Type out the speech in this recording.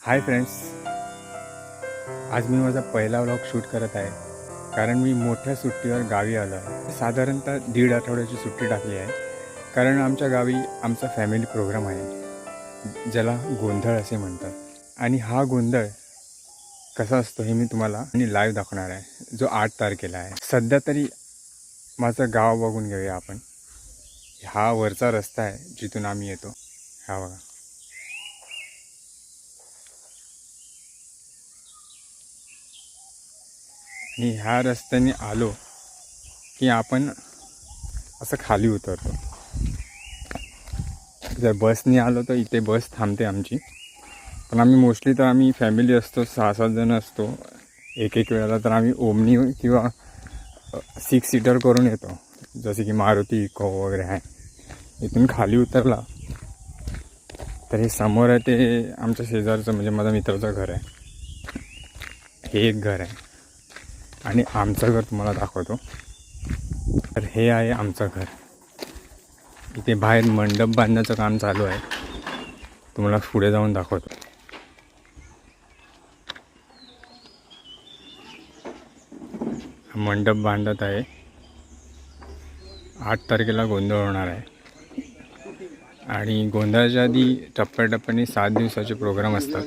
Hi friends, आज मी माझा पहिला व्लॉग शूट करत आहे. कारण मी मोठ्या सुट्टीवर गावी आलो आहे. साधारणतः 1.5 आठवड्याची सुट्टी टाकली आहे. कारण आमच्या गावी आमचा फॅमिली प्रोग्राम आहे, ज्याला गोंधळ असे म्हणतात. आणि हा गोंधळ कसा असतो हे मी तुम्हाला लाईव्ह दाखवणार आहे, जो 8 तारखेला आहे. सध्या तरी माझं गाव बघून घेऊया आपण. हा वरचा रस्ता आहे जिथून आम्ही येतो. हा बघा. आणि ह्या रस्त्याने आलो की आपण असं खाली उतरतो. जर बसने आलो तर इथे बस थांबते आमची, पण आम्ही मोस्टली तर आम्ही फॅमिली असतो, 6-7 जण असतो. एक वेळेला तर आम्ही ओमनी किंवा 6 सीटर करून येतो, जसे की मारुती इको वगैरे आहे. इथून खाली उतरला तर हे समोर आहे ते आमच्या शेजारचं, म्हणजे माझ्या मित्राचं घर आहे. हे एक घर आहे आणि आमचं घर तुम्हाला दाखवतो. तर हे आहे आमचं घर. इथे बाहेर मंडप बांधण्याचं काम चालू आहे, तुम्हाला पुढे जाऊन दाखवतो. मंडप बांधत आहे. 8 तारखेला गोंधळ होणार आहे आणि गोंधळाच्या आधी टप्प्याटप्प्याने 7 दिवसाचे प्रोग्राम असतात.